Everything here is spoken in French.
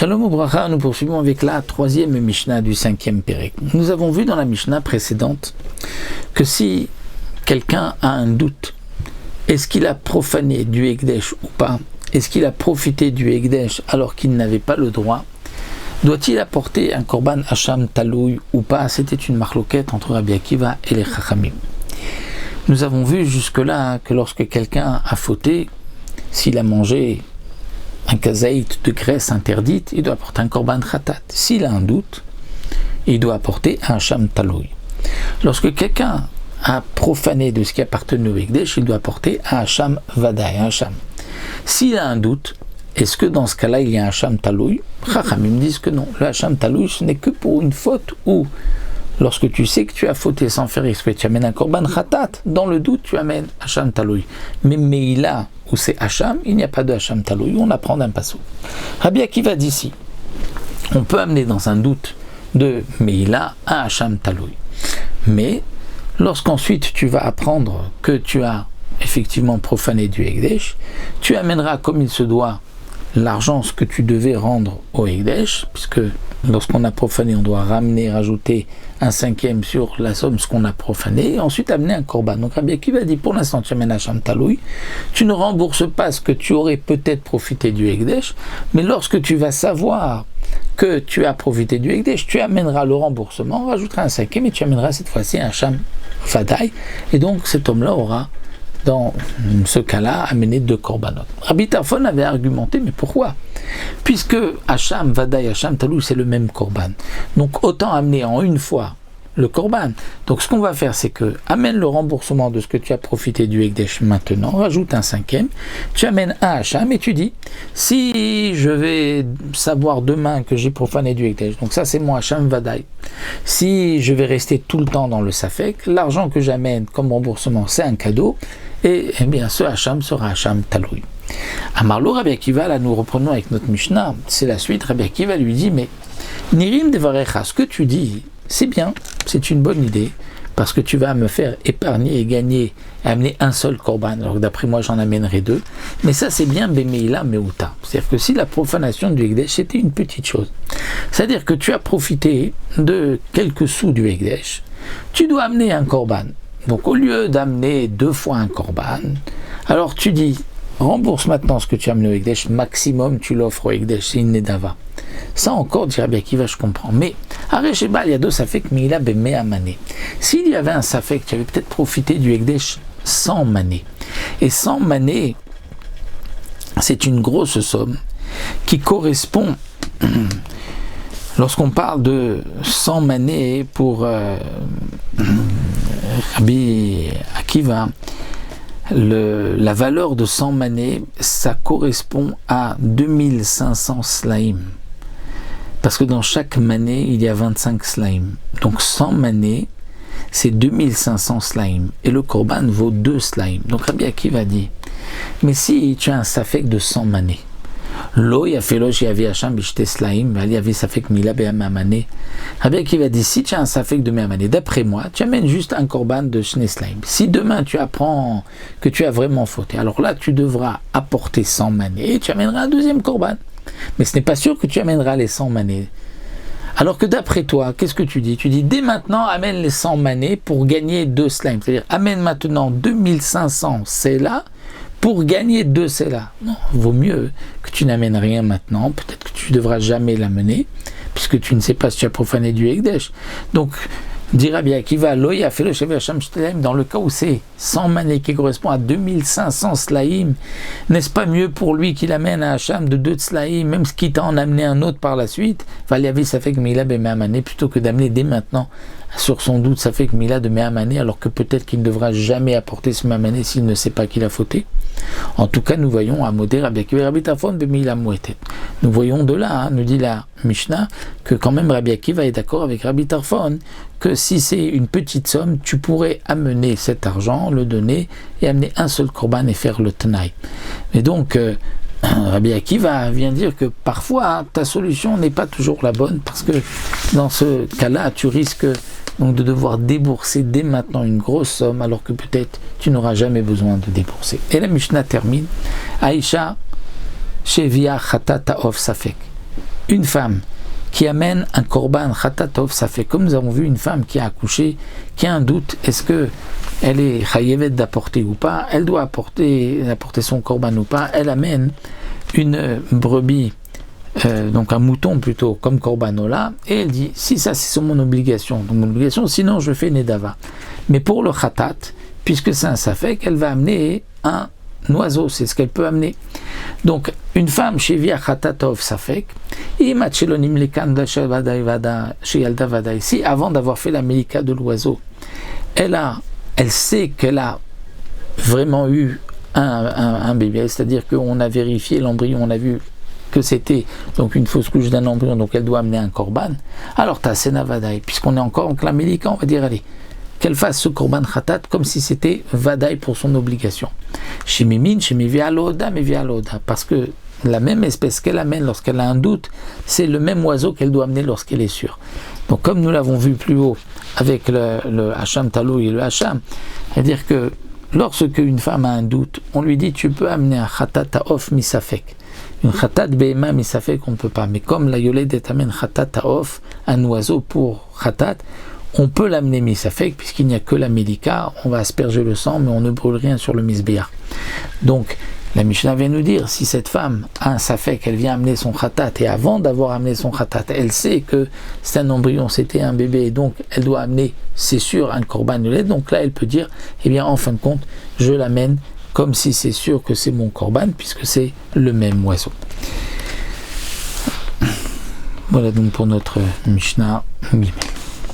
Shalom Ubracha, nous poursuivons avec la troisième Mishnah du cinquième Pérek. Nous avons vu dans la Mishnah précédente que si quelqu'un a un doute, est-ce qu'il a profané du Hekdesh ou pas, est-ce qu'il a profité du Hekdesh alors qu'il n'avait pas le droit, doit-il apporter un korban hacham talouy ou pas? C'était une marloquette entre Rabbi Akiva et les Chachamim. Nous avons vu jusque-là que lorsque quelqu'un a fauté, s'il a mangé un kazaït de graisse interdite, il doit apporter un korban khatat. S'il a un doute, il doit apporter un hacham talouy. Lorsque quelqu'un a profané de ce qui appartenait au Hekdesh, il doit apporter un hacham vadaï, un hacham. S'il a un doute, est-ce que dans ce cas-là, il y a un hacham talouy? Chachamim disent que non. Le hacham talouy, ce n'est que pour une faute ou lorsque tu sais que tu as fauté sans faire exprès, tu amènes un korban khatat. Dans le doute, tu amènes hacham talouy. Mais Meïla, où c'est hacham, il n'y a pas de hacham talouy. On apprend d'un passou. Rabbi Akiva dit ici, on peut amener dans un doute de Meïla un hacham talouy. Mais lorsqu'ensuite tu vas apprendre que tu as effectivement profané du Hekdesh, tu amèneras comme il se doit l'argent, ce que tu devais rendre au Hekdesh, puisque lorsqu'on a profané, on doit rajouter un cinquième sur la somme, ce qu'on a profané, et ensuite amener un korban. Donc Rabbi Akiva dit, pour l'instant tu amènes un hacham talouy, tu ne rembourses pas ce que tu aurais peut-être profité du Hekdesh, mais lorsque tu vas savoir que tu as profité du Hekdesh, tu amèneras le remboursement, rajouteras un cinquième, et tu amèneras cette fois-ci un hacham vadaï, et donc cet homme-là aura dans ce cas-là, amener deux korbanot. Rabbi Tarfon avait argumenté, mais pourquoi? Puisque hacham, vadaï, hacham, talouy, c'est le même korban. Donc autant amener en une fois le korban. Donc ce qu'on va faire, c'est que amène le remboursement de ce que tu as profité du Hekdesh maintenant, rajoute un cinquième, tu amènes un hacham et tu dis, si je vais savoir demain que j'ai profané du Hekdesh, donc ça c'est mon hacham vadaï. Si je vais rester tout le temps dans le safek, l'argent que j'amène comme remboursement, c'est un cadeau, et eh bien ce hacham sera hacham talouy. Amarlo Rabbi Akiva, là nous reprenons avec notre Mishnah, c'est la suite. Rabbi Akiva lui dit, mais Nirim devarecha, ce que tu dis, c'est bien, c'est une bonne idée, parce que tu vas me faire épargner et gagner, et amener un seul korban, alors que d'après moi j'en amènerai deux, mais ça c'est bien bemeila meuta, c'est-à-dire que si la profanation du Hekdesh c'était une petite chose, c'est-à-dire que tu as profité de quelques sous du Hekdesh, tu dois amener un korban. Donc au lieu d'amener deux fois un korban, alors tu dis, rembourse maintenant ce que tu as amené au Hekdesh, maximum tu l'offres au Hekdesh, c'est une nedava. Ça encore, dit Rabbi Akiva, je comprends. Mais, à Resheba, il y a deux safek, mais il a bemea mané. S'il y avait un safek, tu avais peut-être profité du Hekdesh sans mané. Et sans mané, c'est une grosse somme qui correspond, lorsqu'on parle de 100 mané pour Rabbi Akiva, la valeur de 100 mané, ça correspond à 2500 slaim. Parce que dans chaque mané, il y a 25 slaim. Donc 100 mané, c'est 2500 slaim. Et le korban vaut 2 slaim. Donc Rabbi Akiva dit, mais si tu as un safek de 100 mané, Lo yafelosh yavi hacham bishte slaim, il y avait safek mila be'ama mané. Rabbi Akiva dit, si tu as un safek de mané, d'après moi, tu amènes juste un korban de shne slaim. Si demain tu apprends que tu as vraiment fauté, alors là tu devras apporter 100 mané et tu amèneras un deuxième korban. Mais ce n'est pas sûr que tu amèneras les 100 mané. Alors que d'après toi, qu'est-ce que tu dis? Tu dis, dès maintenant, amène les 100 mané pour gagner 2 slaim. C'est-à-dire, amène maintenant 2500 là pour gagner 2 là. Non, vaut mieux que tu n'amènes rien maintenant. Peut-être que tu ne devras jamais l'amener, puisque tu ne sais pas si tu as profané du Hekdesh. Donc, dit Rabbi Akiva, Loïa fait le Shevi Hacham Shtelaim, dans le cas où c'est 100 mané qui correspond à 2500 slaim, n'est-ce pas mieux pour lui qu'il amène un Hacham de 2 slaim, même ce qui t'a en amené un autre par la suite, Valiavi ça fait que Mila be mané, plutôt que d'amener dès maintenant sur son doute, ça fait que Mila de mané, alors que peut-être qu'il ne devra jamais apporter ce mané s'il ne sait pas qu'il a fauté. En tout cas, nous voyons à Modé Rabbi Akiva Rabbi Tarfon be Mila mouetet. Nous voyons de là, nous dit la Mishnah, que quand même Rabbi Akiva est d'accord avec Rabbi Tarfon, que si c'est une petite somme, tu pourrais amener cet argent, le donner, et amener un seul korban et faire le tenaï. Mais donc, Rabbi Akiva vient dire que parfois, ta solution n'est pas toujours la bonne, parce que dans ce cas-là, tu risques donc de devoir débourser dès maintenant une grosse somme, alors que peut-être tu n'auras jamais besoin de débourser. Et la Mishnah termine, Aïcha, Shevia Chatata of Safek. une femme qui amène un korban khatatov, ça fait comme nous avons vu une femme qui a accouché, qui a un doute, est-ce que elle est chayevet d'apporter ou pas, elle doit apporter son korban ou pas, elle amène une brebis, donc un mouton plutôt, comme korbanola, et elle dit, si ça c'est sur mon obligation, donc mon obligation, sinon je fais nedava. Mais pour le khatat, puisque c'est un safek, elle va amener un oiseau, c'est ce qu'elle peut amener. Donc, une femme chez Via Khatatov Safek, si avant d'avoir fait la Melika de l'oiseau, elle sait qu'elle a vraiment eu un bébé, c'est-à-dire qu'on a vérifié l'embryon, on a vu que c'était donc une fausse couche d'un embryon, donc elle doit amener un korban, alors Tasena Vadaï, puisqu'on est encore en la Melika, on va dire, allez, qu'elle fasse ce korban khatat comme si c'était vadaï pour son obligation. Chez Mimine, chez Mivialoda, parce que la même espèce qu'elle amène lorsqu'elle a un doute, c'est le même oiseau qu'elle doit amener lorsqu'elle est sûre. Donc comme nous l'avons vu plus haut avec le Hacham Talou et le Hacham, c'est-à-dire que lorsque une femme a un doute, on lui dit tu peux amener un khatat ta'of misafek. Une khatat be'ema misafek on ne peut pas. Mais comme la yoledet amène khatat ta'of, un oiseau pour khatat, on peut l'amener misafek, puisqu'il n'y a que la Melika, on va asperger le sang, mais on ne brûle rien sur le misbéar. Donc, la Mishnah vient nous dire, si cette femme a un safek, elle vient amener son khatat, et avant d'avoir amené son khatat, elle sait que c'est un embryon, c'était un bébé, donc elle doit amener, c'est sûr, un korban de lait, donc là elle peut dire, eh bien en fin de compte, je l'amène comme si c'est sûr que c'est mon korban, puisque c'est le même oiseau. Voilà donc pour notre Mishnah Gimel.